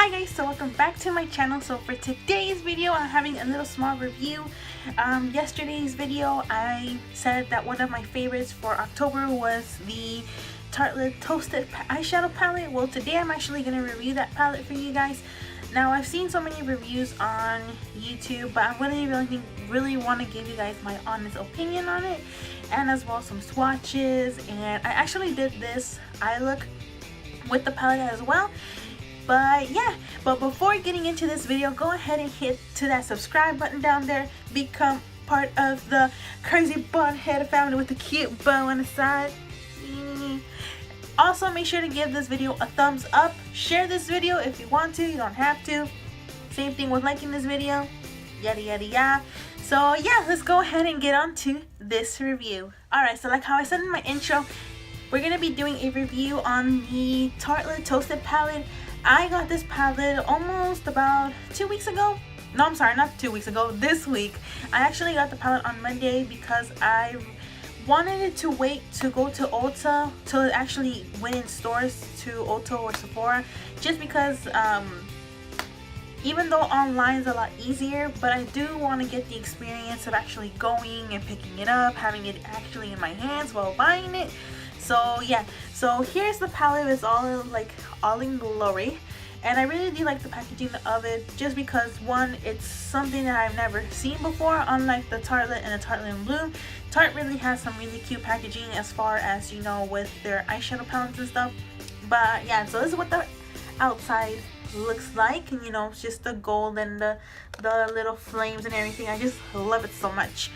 Hi guys, so welcome back to my channel. So for today's video, I'm having a little small review. Yesterday's video, I said that one of my favorites for October was the Tartelette Toasted Eyeshadow Palette. Well, today I'm actually going to review that palette for you guys. Now, I've seen so many reviews on YouTube, but I really want to give you guys my honest opinion on it, and as well some swatches. And I actually did this eye look with the palette as well. But yeah, but before getting into this video, go ahead and hit to that subscribe button down there. Become part of the crazy bun head family with the cute bow on the side. Also, make sure to give this video a thumbs up. Share this video if you want to. You don't have to. Same thing with liking this video. Yada yada yada. So yeah, let's go ahead and get on to this review. Alright, so like how I said in my intro, we're going to be doing a review on the Tartelette Toasted Palette. I got this palette almost about 2 weeks ago. No, I'm sorry, not 2 weeks ago. This week. I actually got the palette on Monday because I wanted it to wait to go to Ulta till it actually went in stores to Ulta or Sephora. Just because even though online is a lot easier, but I do want to get the experience of actually going and picking it up, having it actually in my hands while buying it. So yeah, so here's the palette. It's all in glory, and I really do like the packaging of it, just because one, it's something that I've never seen before. Unlike the Tartelette and the Tartelette in Bloom, Tarte really has some really cute packaging as far as, you know, with their eyeshadow palettes and stuff. But yeah, so this is what the outside looks like, and you know, it's just the gold and the little flames and everything. I just love it so much.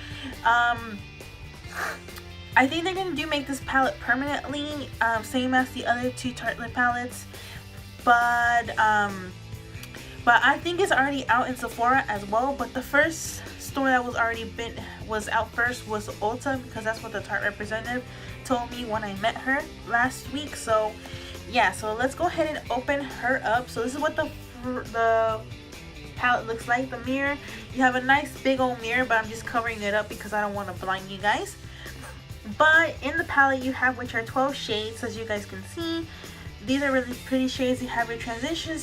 I think they're going to make this palette permanently, same as the other two Tartelette palettes, but I think it's already out in Sephora as well. But the first store that was out first was Ulta, because that's what the Tarte representative told me when I met her last week. So yeah, so let's go ahead and open her up. So this is what the palette looks like. The mirror, you have a nice big old mirror, but I'm just covering it up because I don't want to blind you guys. But in the palette you have, which are 12 shades, as you guys can see. These are really pretty shades. You have your transition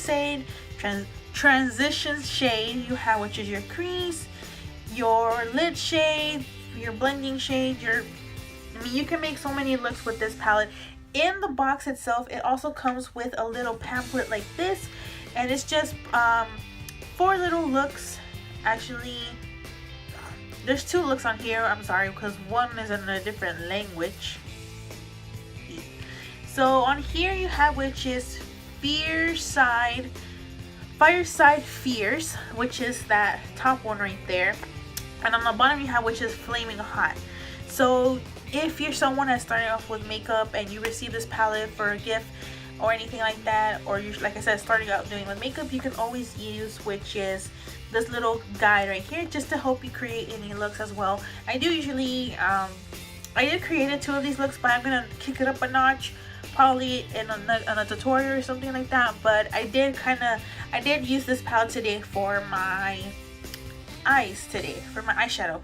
shade, you have, which is your crease, your lid shade, your blending shade, I mean, you can make so many looks with this palette. In the box itself, it also comes with a little pamphlet like this, and it's just 4 little looks. Actually, there's 2 looks on here, I'm sorry, because one is in a different language. So on here you have, which is Fireside Fierce, which is that top one right there. And on the bottom you have, which is Flaming Hot. So if you're someone that's starting off with makeup and you receive this palette for a gift or anything like that, or you're, like I said, starting out doing with makeup, you can always use, which is this little guide right here, just to help you create any looks as well. I do usually I did create 2 of these looks, but I'm gonna kick it up a notch, probably in a tutorial or something like that. But I did use this palette today for my eyes, for my eyeshadow.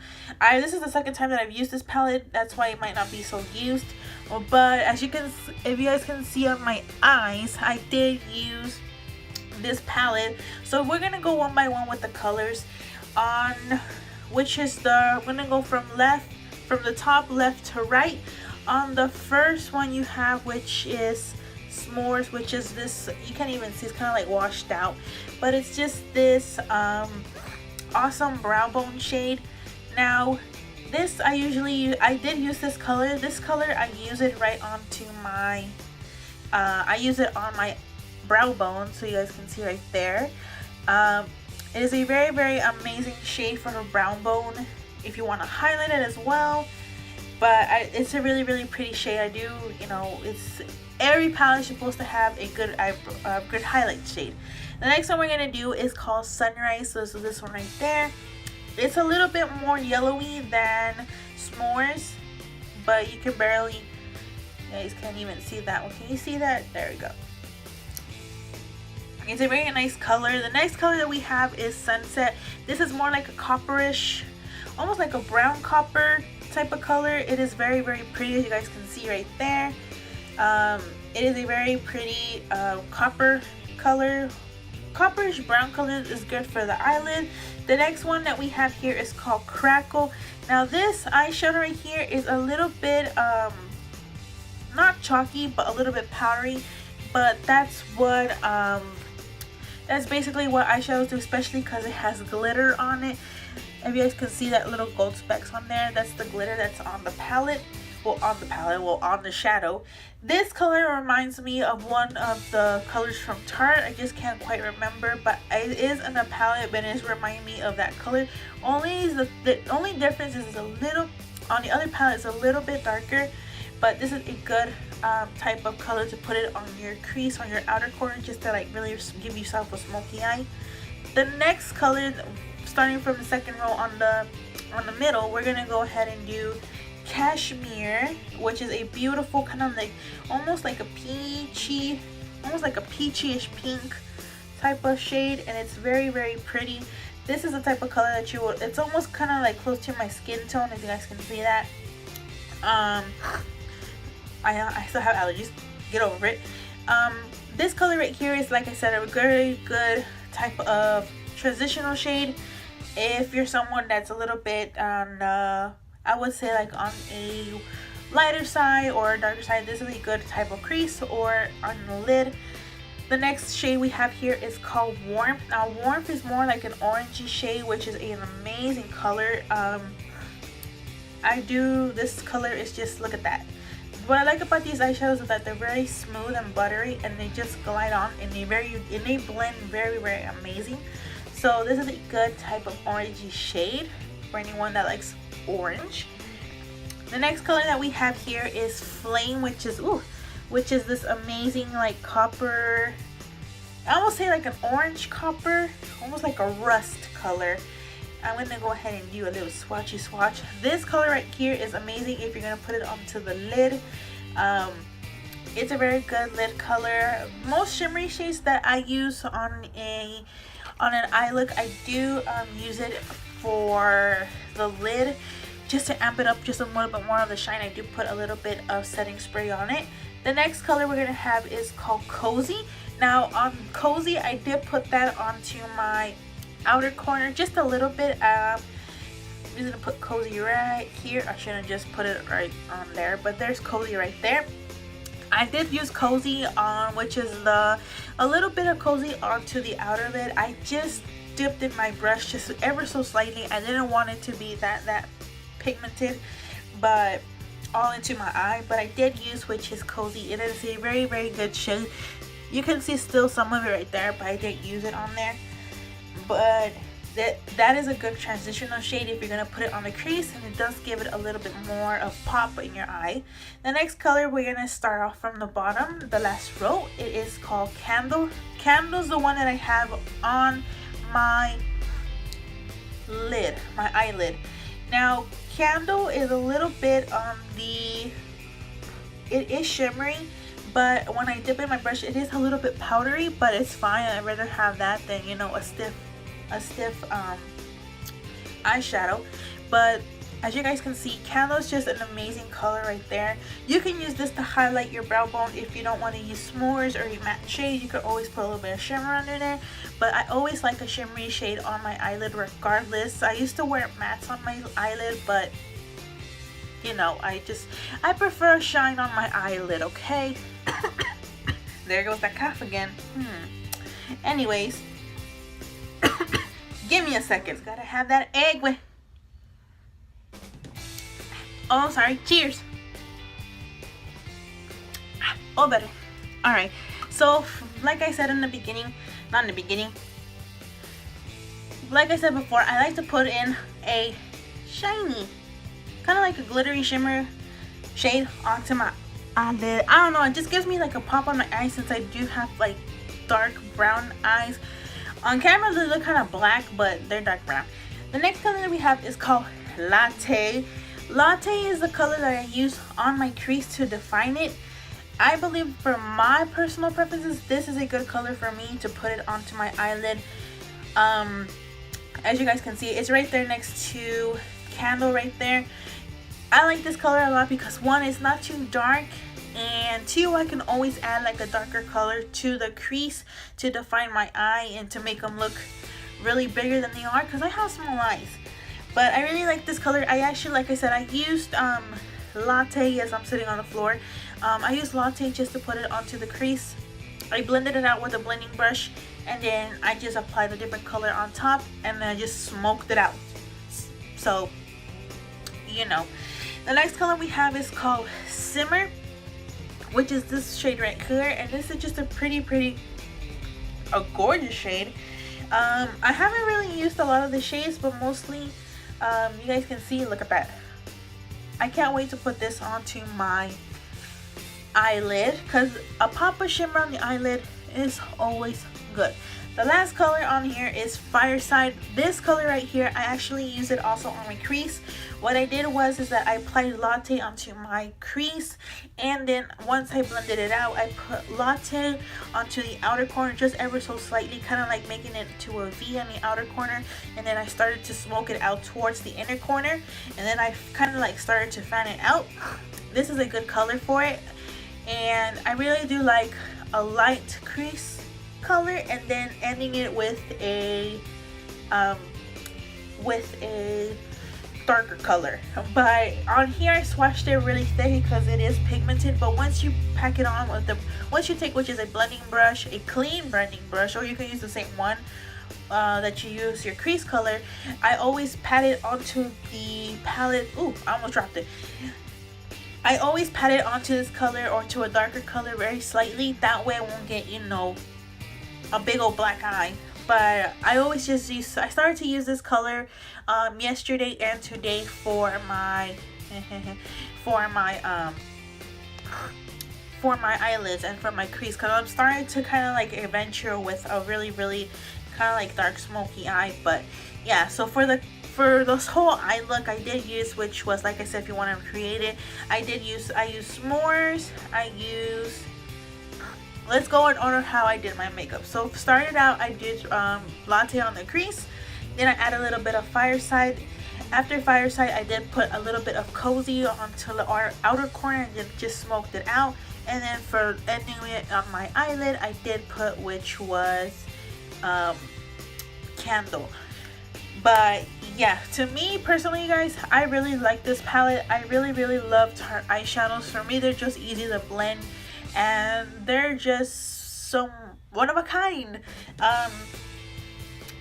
This is the second time that I've used this palette, that's why it might not be so used. But as you can, if you guys can see on my eyes, I did use this palette. So we're gonna go one by one with the colors on, which is we're gonna go from the top left to right. On the first one you have, which is S'mores, which is this, you can't even see, it's kind of like washed out, but it's just this awesome brow bone shade. Now this, I did use this color. I use it right onto my I use it on my brow bone, so you guys can see right there. It is a very, very amazing shade for her brow bone if you want to highlight it as well. But it's a really, really pretty shade. I do, you know, every palette is supposed to have a good highlight shade. The next one we're gonna do is called Sunrise. So this one right there. It's a little bit more yellowy than S'mores, but you can barely, you guys can't even see that one. Can you see that? There we go. It's a very nice color. The next color that we have is Sunset. This is more like a copperish, almost like a brown copper type of color. It is very, very pretty, as you guys can see right there. It is a very pretty copper color, copperish brown color is good for the eyelid. The next one that we have here is called Crackle. Now this eyeshadow right here is a little bit not chalky, but a little bit powdery, but that's what that's basically what eyeshadows do, especially because it has glitter on it. If you guys can see that little gold specks on there, that's the glitter that's on the palette. Well, on the shadow. This color reminds me of one of the colors from Tarte. I just can't quite remember, but it is in the palette, but it is reminding me of that color. The only difference is a little, on the other palette it's a little bit darker, but this is a good type of color to put it on your crease, on your outer corner, just to like really give yourself a smoky eye. The next color, starting from the second row on the middle, we're gonna go ahead and do Cashmere, which is a beautiful kind of like almost like a peachy, almost like a peachy-ish pink type of shade, and it's very, very pretty. This is the type of color that you will, it's almost kind of like close to my skin tone, if you guys can see that. I still have allergies, get over it. This color right here is, like I said, a very good type of transitional shade if you're someone that's a little bit on I would say like on a lighter side or a darker side. This is a good type of crease or on the lid. The next shade we have here is called Warmth. Now Warmth is more like an orangey shade, which is an amazing color. This color is just, look at that. What I like about these eyeshadows is that they're very smooth and buttery, and they just glide on, and they blend very, very amazing. So this is a good type of orangey shade for anyone that likes orange. The next color that we have here is Flame, which is this amazing like copper, I almost say like an orange copper, almost like a rust color. I'm gonna go ahead and do a little swatchy swatch. This color right here is amazing if you're gonna put it onto the lid. It's a very good lid color. Most shimmery shades that I use on an eye look, I do use it for the lid just to amp it up just a little bit more of the shine. I do put a little bit of setting spray on it. The next color we're gonna have is called Cozy. Now on Cozy, I did put that onto my outer corner just a little bit. I'm just gonna put Cozy right here. I shouldn't just put it right on there, but there's Cozy right there. I did use Cozy on, which is a little bit of Cozy onto the outer lid. I just dipped in my brush just ever so slightly. I didn't want it to be that pigmented, but all into my eye. But I did use, which is Cozy. It is a very, very good shade. You can see still some of it right there, but I didn't use it on there. But that is a good transitional shade if you're gonna put it on the crease, and it does give it a little bit more of pop in your eye. The next color, we're gonna start off from the bottom, the last row. It is called Candle. Candle's the one that I have on my lid, my eyelid. Now Candle is a little bit on the, it is shimmery, but when I dip in my brush, it is a little bit powdery, but it's fine. I'd rather have that than, you know, a stiff eyeshadow. But as you guys can see, Candle is just an amazing color right there. You can use this to highlight your brow bone if you don't want to use s'mores or a matte shade. You could always put a little bit of shimmer under there, but I always like a shimmery shade on my eyelid regardless. I used to wear mattes on my eyelid, but you know, I prefer a shine on my eyelid, okay? There goes that cough again. Anyways, give me a second. Gotta have that egg with. Oh, sorry. Cheers. Oh, better. All right. So, like I said in the beginning, not in the beginning. Like I said before, I like to put in a shiny, kind of like a glittery shimmer shade onto my eyelid. I don't know. It just gives me like a pop on my eyes since I do have like dark brown eyes. On camera, they look kind of black, but they're dark brown. The next color that we have is called Latte. Latte is the color that I use on my crease to define it. I believe for my personal preferences, this is a good color for me to put it onto my eyelid. As you guys can see, it's right there next to Candle right there. I like this color a lot because one, it's not too dark, And two, I can always add like a darker color to the crease to define my eye and to make them look really bigger than they are, because I have small eyes. But I really like this color. I actually, like I said, I used Latte as I'm sitting on the floor. I used Latte just to put it onto the crease. I blended it out with a blending brush, and then I just applied a different color on top, and then I just smoked it out. So, you know. The next color we have is called Simmer, which is this shade right here, and this is just a a gorgeous shade. I haven't really used a lot of the shades, but mostly you guys can see, look at that. I can't wait to put this onto my eyelid, because a pop of shimmer on the eyelid is always good. The last color on here is Fireside. This color right here, I actually use it also on my crease. What I did was that I applied Latte onto my crease, and then once I blended it out, I put Latte onto the outer corner just ever so slightly, kind of like making it to a V on the outer corner, and then I started to smoke it out towards the inner corner, and then I kind of like started to fan it out. This is a good color for it, and I really do like a light crease color, and then ending it with a darker color. But on here I swatched it really thick because it is pigmented, but once you pack it on with once you take, which is a blending brush, a clean blending brush, or you can use the same one that you use your crease color, I always pat it onto the palette. Ooh, I almost dropped it. I always pat it onto this color or to a darker color very slightly, that way I won't get, you know, a big old black eye. But I always just use, I started to use this color yesterday and today for my for my eyelids and for my crease, because I'm starting to kind of like adventure with a really kind of like dark smoky eye. But yeah, so for this whole eye look, I did use, which was, like I said, if you want to create it, I use S'mores, let's go in order how I did my makeup. So started out, I did Latte on the crease, then I added a little bit of Fireside. After Fireside, I did put a little bit of Cozy onto the outer corner and then just smoked it out. And then for ending it on my eyelid, I did put, which was Candle. But yeah, to me personally, you guys, I really like this palette. I really love Tarte eyeshadows. For me, they're just easy to blend, and they're just so one of a kind.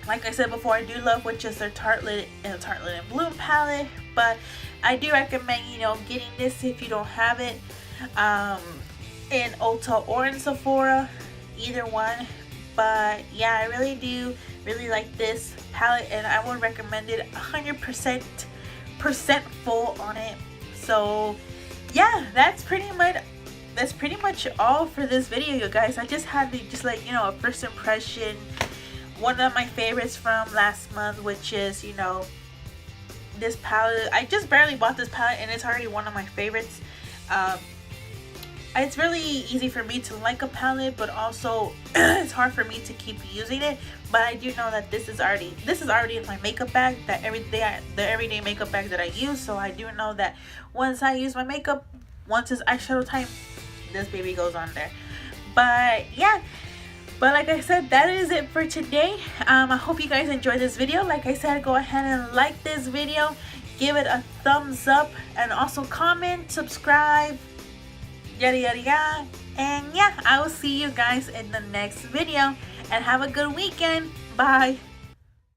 Like I said before, I do love, which is their Tartelette and Bloom palette, but I do recommend, you know, getting this if you don't have it in Ulta or in Sephora, either one. But yeah, I really do like this palette, and I would recommend it 100% full on it. So yeah, that's pretty much all for this video, you guys. I just had to just like, you know, a first impression, one of my favorites from last month, which is, you know, this palette. I just barely bought this palette and it's already one of my favorites. It's really easy for me to like a palette, but also it's hard for me to keep using it. But I do know that this is already in my makeup bag, that the everyday makeup bag that I use. So I do know that once I use my makeup, once it's eyeshadow time, this baby goes on there. But yeah, but like I said, that is it for today. I hope you guys enjoyed this video. Like I said, go ahead and like this video, give it a thumbs up, and also comment, subscribe, yada. And yeah, I will see you guys in the next video, and have a good weekend. Bye.